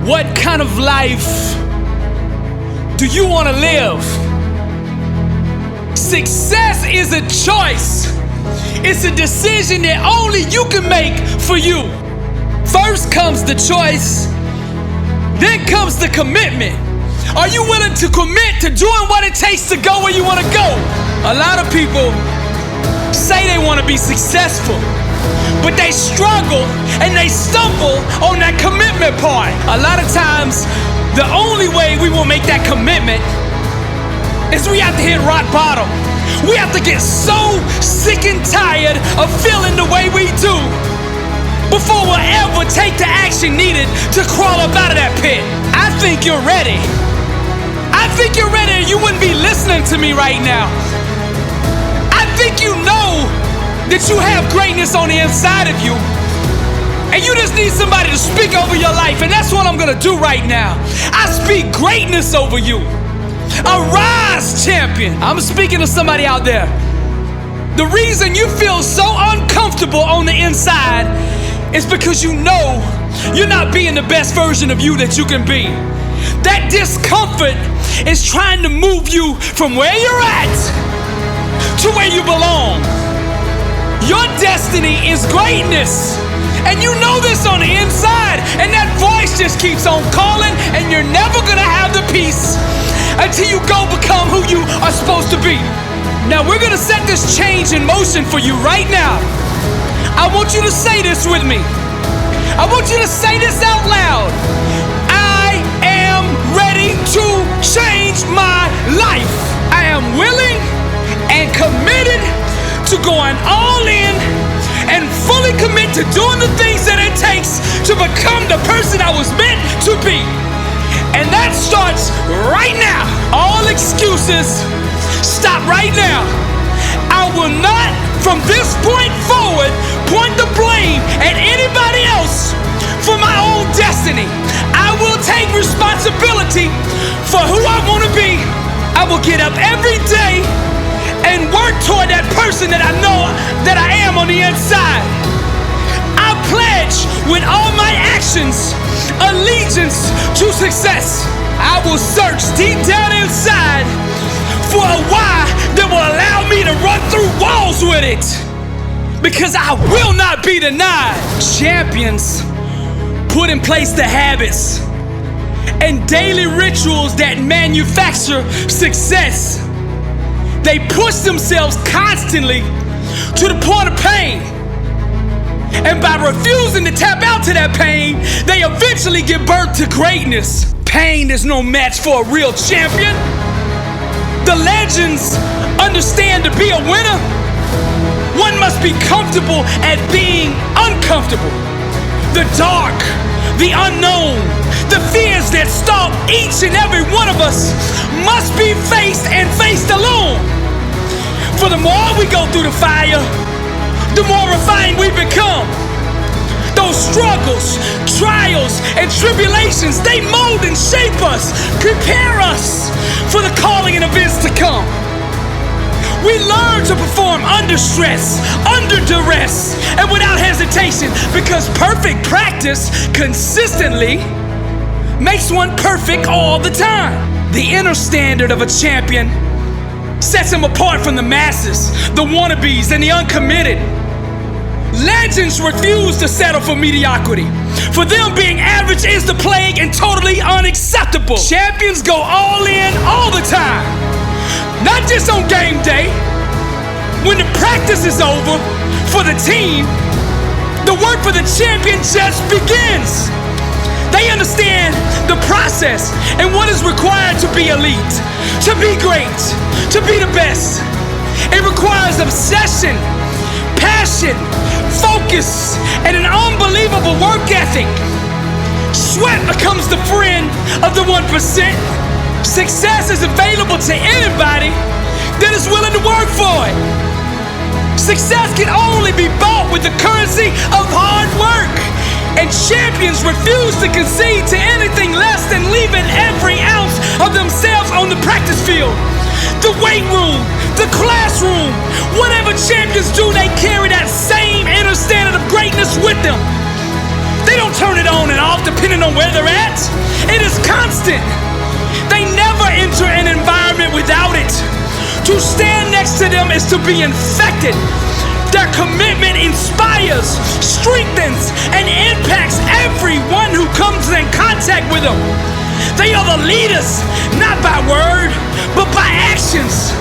What kind of life do you want to live? Success is a choice. It's a decision that only you can make for you. First comes the choice, then comes the commitment. Are you willing to commit to doing what it takes to go where you want to go? A lot of people say they want to be successful, but they struggle and they stumble on that commitment part. A lot of times, the only way we will make that commitment is we have to hit rock bottom. We have to get so sick and tired of feeling the way we do before we'll ever take the action needed to crawl up out of that pit. I think you're ready. I think you're ready. You wouldn't be listening to me right now. I think you know that you have greatness on the inside of you, and you just need somebody to speak over your life, and that's what I'm gonna do right now. I speak greatness over you. Arise, champion. I'm speaking to somebody out there. The reason you feel so uncomfortable on the inside is because you know you're not being the best version of you that you can be. That discomfort is trying to move you from where you're at to where you belong. Your destiny is greatness, and you know this on the inside, and that voice just keeps on calling, and you're never gonna have the peace until you go become who you are supposed to be. Now we're gonna set this change in motion for you right now. I want you to say this with me. I want you to say this out loud. I am ready to change my life. I am willing and committed to going all in and fully commit to doing the things that it takes to become the person I was meant to be. And that starts right now. All excuses, stop right now. I will not, from this point forward, point the blame at anybody else for my own destiny. I will take responsibility for who I want to be. I will get up every day and work toward that person that I know that I am on the inside. I pledge with all my actions allegiance to success. I will search deep down inside for a why that will allow me to run through walls with it, because I will not be denied. Champions put in place the habits and daily rituals that manufacture success. They push themselves constantly to the point of pain. And by refusing to tap out to that pain, they eventually give birth to greatness. Pain is no match for a real champion. The legends understand to be a winner, one must be comfortable at being uncomfortable. The dark, the unknown, the fears that stalk each and every one of us must be faced and faced alone. For the more we go through the fire, the more refined we become. Those struggles, trials, and tribulations, they mold and shape us, prepare us for the calling and events to come. We learn to perform under stress, under duress, and without hesitation, because perfect practice consistently makes one perfect all the time. The inner standard of a champion sets him apart from the masses, the wannabes, and the uncommitted. Legends refuse to settle for mediocrity. For them, being average is the plague and totally unacceptable. Champions go all in all the time. Not just on game day. When the practice is over for the team, the work for the champion just begins. They understand the process and what is required to be elite, to be great, to be the best. It requires obsession, passion, focus, and an unbelievable work ethic. Sweat becomes the friend of the 1%. Success is available to anybody that is willing to work for it. Success can only be bought with the currency of hard work. And champions refuse to concede to anything less than leaving every ounce of themselves on the practice field. The weight room, the classroom, whatever champions do, they carry that same inner standard of greatness with them. They don't turn it on and off to depending on where they're at. It is constant. They never enter an environment without it. To stand next to them is to be infected. Their commitment inspires, strengthens, and impacts everyone who comes in contact with them. They are the leaders, not by word, but by actions.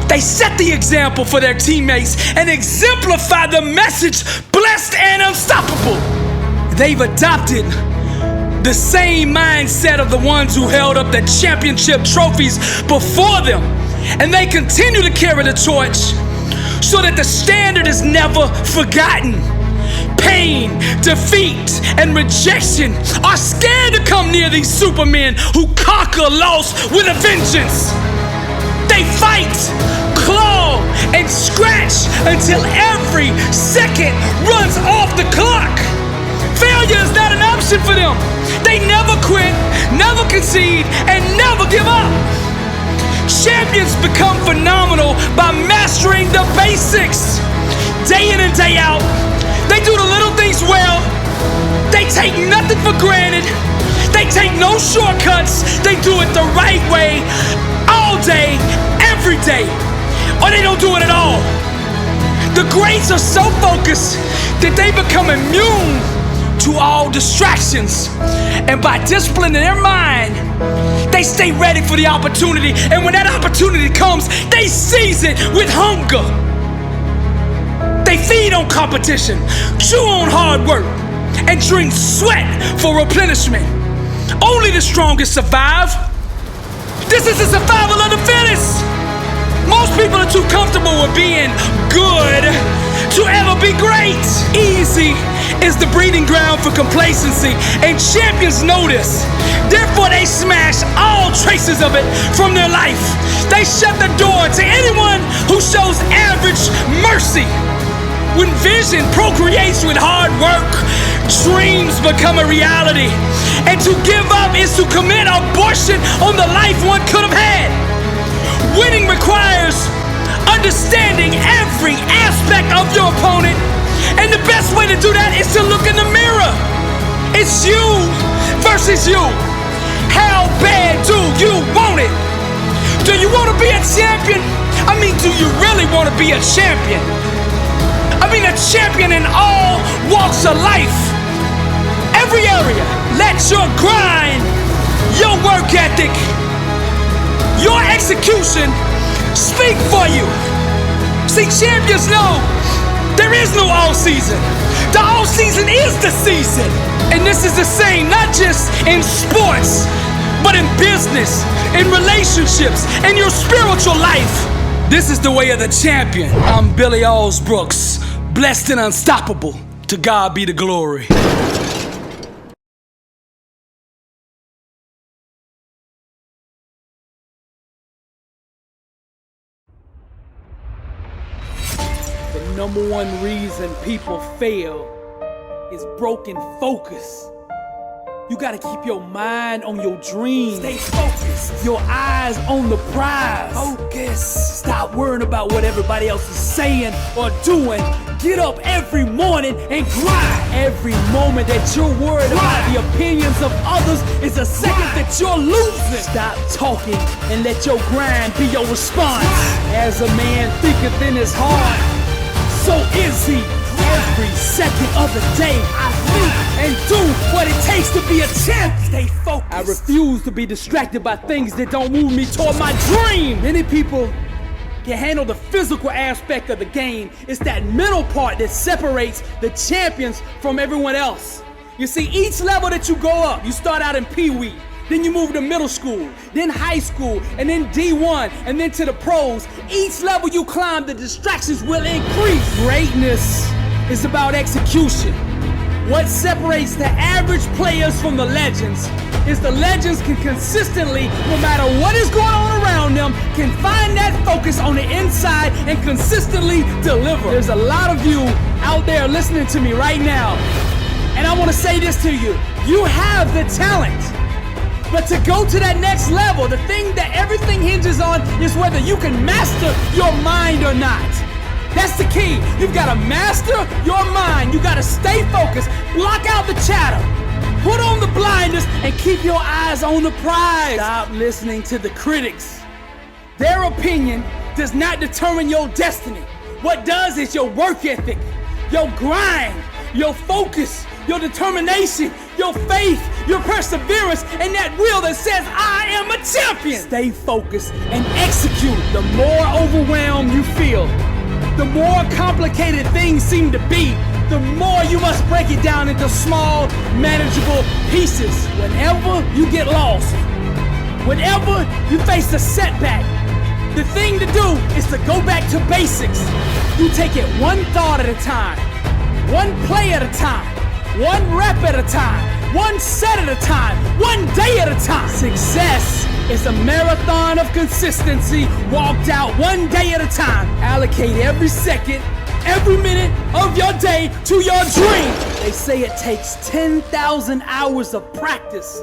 They set the example for their teammates and exemplify the message, blessed and unstoppable. They've adopted the same mindset of the ones who held up the championship trophies before them. And they continue to carry the torch so that the standard is never forgotten. Pain, defeat, and rejection are scared to come near these supermen who conquer loss with a vengeance. They fight, claw, and scratch until every second runs off the clock. Failure is not an option for them. They never quit, never concede, and never give up. Champions become phenomenal by mastering the basics. Day in and day out, they do the little things well. They take nothing for granted. They take no shortcuts. They do it the right way, all day, every day, or they don't do it at all. The greats are so focused that they become immune to all distractions. And by disciplining their mind, they stay ready for the opportunity. And when that opportunity comes, they seize it with hunger. They feed on competition, chew on hard work, and drink sweat for replenishment. Only the strongest survive. This is the survival of the fittest. Most people are too comfortable with being good to ever be great. Easy is the breeding ground for complacency, and champions know this. Therefore, they smash all traces of it from their life. They shut the door to anyone who shows average mercy. When vision procreates with hard work, dreams become a reality. And to give up is to commit abortion on the life one could have had. Winning requires understanding every aspect of your opponent. And the best way to do that is to look in the mirror. It's you versus you. How bad do you want it? Do you want to be a champion? I mean, do you really want to be a champion? I mean, a champion in all walks of life. Every area. Let your grind, your work ethic, your execution speak for you. See, champions know there is no all season. The all season is the season. And this is the same, not just in sports, but in business, in relationships, in your spiritual life. This is the way of the champion. I'm Billy Alsbrooks, blessed and unstoppable. To God be the glory. The number one reason people fail is broken focus. You gotta keep your mind on your dreams. Stay focused. Your eyes on the prize. Focus. Stop worrying about what everybody else is saying or doing. Get up every morning and grind. Every moment that you're worried about the opinions of others is a second that you're losing. Stop talking and let your grind be your response. As a man thinketh in his heart, so is he. Every second of the day, I think and do what it takes to be a champ. Stay focused. I refuse to be distracted by things that don't move me toward my dream. Many people can handle the physical aspect of the game. It's that mental part that separates the champions from everyone else. You see, each level that you go up, you start out in Pee-wee, then you move to middle school, then high school, and then D1, and then to the pros. Each level you climb, the distractions will increase. Greatness is about execution. What separates the average players from the legends is the legends can consistently, no matter what is going on around them, can find that focus on the inside and consistently deliver. There's a lot of you out there listening to me right now, and I want to say this to you. You have the talent, but to go to that next level, the thing that everything hinges on is whether you can master your mind or not. That's the key. You've got to master your mind. You got to stay focused. Block out the chatter. Put on the blinders and keep your eyes on the prize. Stop listening to the critics. Their opinion does not determine your destiny. What does is your work ethic, your grind, your focus, your determination, your faith, your perseverance, and that will that says, I am a champion. Stay focused and execute. The more overwhelmed you feel, the more complicated things seem to be, the more you must break it down into small, manageable pieces. Whenever you get lost, whenever you face a setback, the thing to do is to go back to basics. You take it one thought at a time, one play at a time, one rep at a time, one set at a time, one day at a time. Success is a marathon of consistency walked out one day at a time. Allocate every second, every minute of your day to your dream. They say it takes 10,000 hours of practice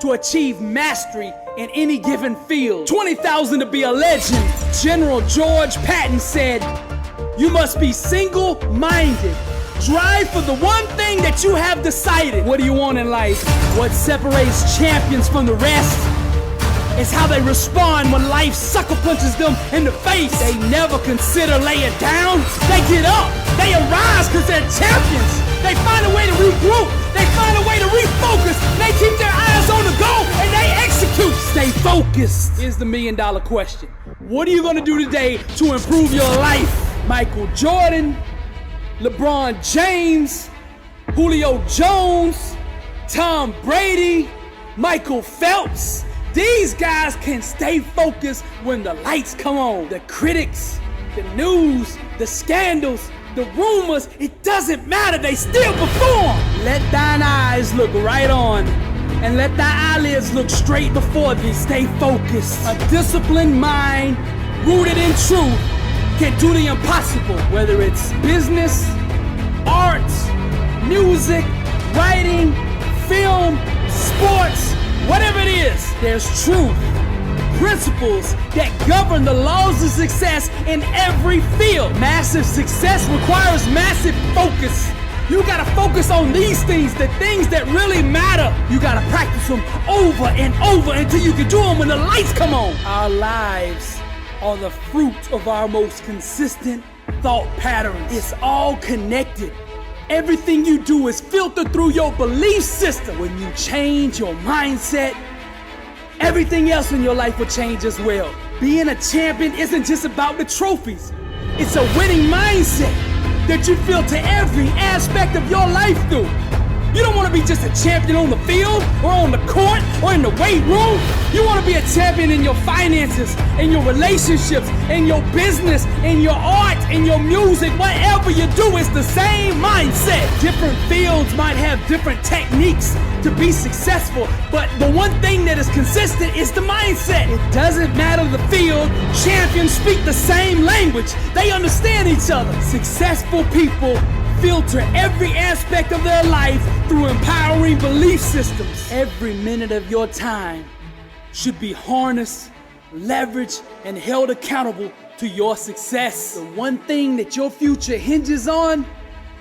to achieve mastery in any given field. 20,000 to be a legend. General George Patton said, you must be single-minded. Drive for the one thing that you have decided. What do you want in life? What separates champions from the rest is how they respond when life sucker punches them in the face. They never consider laying down. They get up. They arise because they're champions. They find a way to regroup. They find a way to refocus. They keep their eyes on the goal and they execute. Stay focused. Here's the $1 million question. What are you going to do today to improve your life? Michael Jordan, LeBron James, Julio Jones, Tom Brady, Michael Phelps. These guys can stay focused when the lights come on. The critics, the news, the scandals, the rumors, it doesn't matter, they still perform. Let thine eyes look right on, and let thy eyelids look straight before thee. Stay focused. A disciplined mind, rooted in truth, can do the impossible. Whether it's business, arts, music, writing, film, sports, whatever it is, there's truth, principles that govern the laws of success in every field. Massive success requires massive focus. You gotta focus on these things, the things that really matter. You gotta practice them over and over until you can do them when the lights come on. Our lives are the fruit of our most consistent thought patterns. It's all connected. Everything you do is filtered through your belief system. When you change your mindset, everything else in your life will change as well. Being a champion isn't just about the trophies. It's a winning mindset that you filter every aspect of your life through. You don't want to be just a champion on the field or on the court or in the weight room. You want to be a champion in your finances, in your relationships, in your business, in your art, in your music. Whatever you do, it's the same mindset. Different fields might have different techniques to be successful, but the one thing that is consistent is the mindset. It doesn't matter the field. Champions speak the same language. They understand each other. Successful people filter every aspect of their life through empowering belief systems. Every minute of your time should be harnessed, leveraged, and held accountable to your success. The one thing that your future hinges on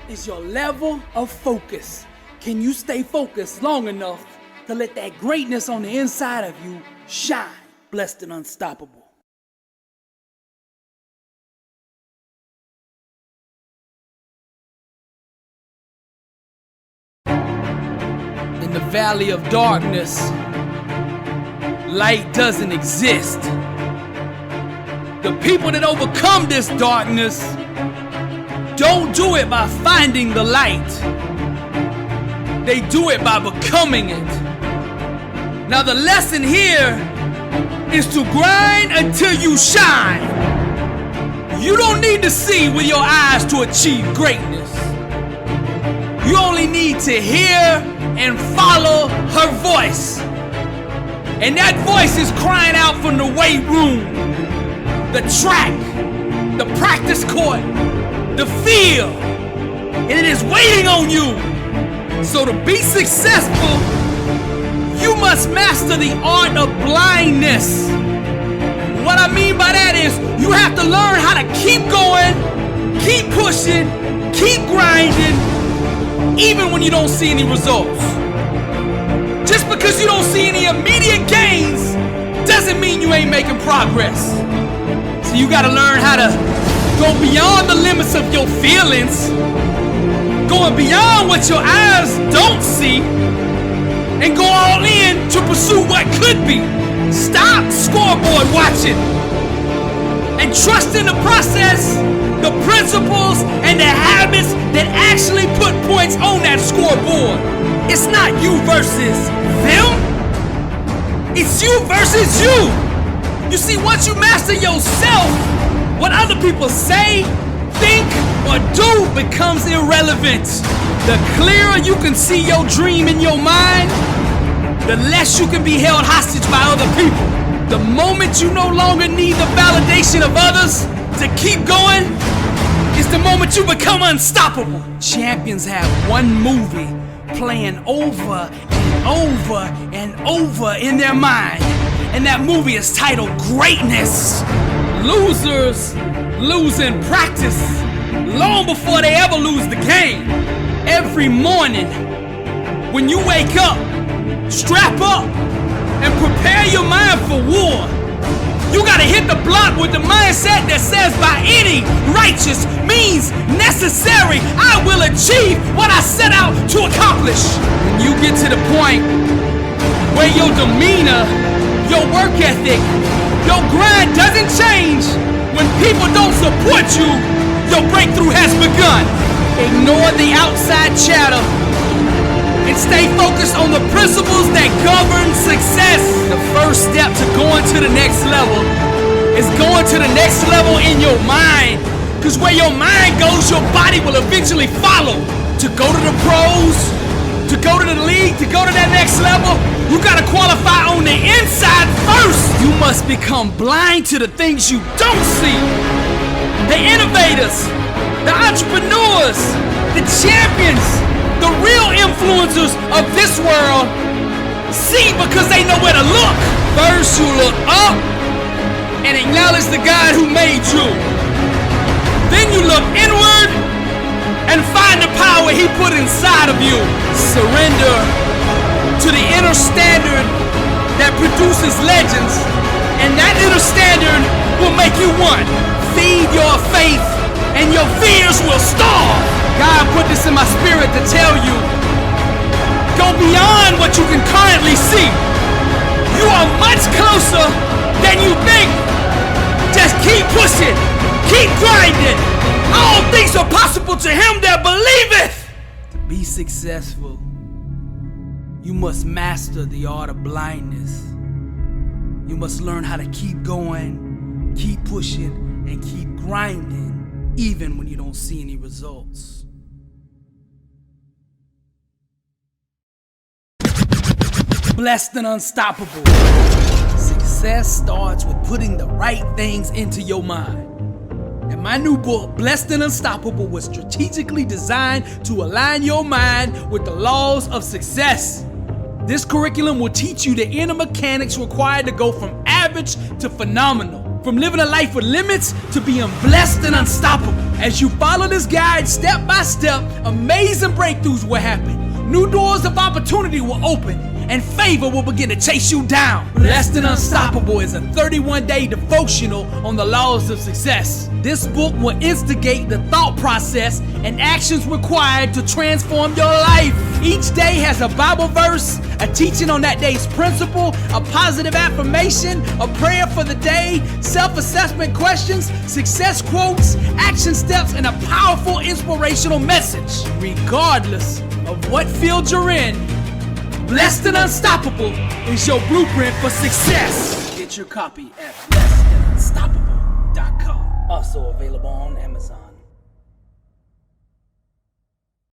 is your level of focus. Can you stay focused long enough to let that greatness on the inside of you shine? Blessed and unstoppable. In the valley of darkness, light doesn't exist. The people that overcome this darkness don't do it by finding the light. They do it by becoming it. Now the lesson here is to grind until you shine. You don't need to see with your eyes to achieve greatness. You only need to hear and follow her voice. And that voice is crying out from the weight room, the track, the practice court, the field. And it is waiting on you. So to be successful, you must master the art of blindness. What I mean by that is you have to learn how to keep going, keep pushing, keep grinding, even when you don't see any results. Just because you don't see any immediate gains doesn't mean you ain't making progress. So you gotta learn how to go beyond the limits of your feelings, going beyond what your eyes don't see, and go all in to pursue what could be. Stop scoreboard watching and trust in the process, the principles, and the habits that actually put points on that scoreboard. It's not you versus them. It's you versus you. You see, once you master yourself, what other people say, think, or do becomes irrelevant. The clearer you can see your dream in your mind, the less you can be held hostage by other people. The moment you no longer need the validation of others to keep going is the moment you become unstoppable. Champions have one movie playing over and over and over in their mind, and that movie is titled Greatness. Losers lose in practice long before they ever lose the game. Every morning when you wake up, strap up and prepare your mind for war. You gotta hit the block with the mindset that says, by any righteous means necessary, I will achieve what I set out to accomplish. When you get to the point where your demeanor, your work ethic, your grind doesn't change when people don't support you, your breakthrough has begun. Ignore the outside chatter and stay focused on the principles that govern success. The first step to going to the next level is going to the next level in your mind. Because where your mind goes, your body will eventually follow. To go to the pros, to go to the league, to go to that next level, you gotta qualify on the inside first. You must become blind to the things you don't see. The innovators, the entrepreneurs, the champions, the real influencers of this world see because they know where to look. First, you look up and acknowledge the God who made you. Then you look inward and find the power He put inside of you. Surrender to the inner standard that produces legends, and that inner standard will make you one. Feed your faith and your fears will starve. God put this in my spirit to tell you, go beyond what you can currently see. You are much closer than you think. Just keep pushing, keep grinding. All things are possible to him that believeth. To be successful, you must master the art of blindness. You must learn how to keep going, keep pushing, and keep grinding, even when you don't see any results. Blessed and unstoppable. Success starts with putting the right things into your mind. And my new book, Blessed and Unstoppable, was strategically designed to align your mind with the laws of success. This curriculum will teach you the inner mechanics required to go from average to phenomenal, from living a life with limits to being blessed and unstoppable. As you follow this guide step by step, amazing breakthroughs will happen. New doors of opportunity will open, and favor will begin to chase you down. Blessed and Unstoppable is a 31-day devotional on the laws of success. This book will instigate the thought process and actions required to transform your life. Each day has a Bible verse, a teaching on that day's principle, a positive affirmation, a prayer for the day, self-assessment questions, success quotes, action steps, and a powerful inspirational message. Regardless of what field you're in, Blessed and Unstoppable is your blueprint for success. Get your copy at blessedandunstoppable.com. Also available on Amazon.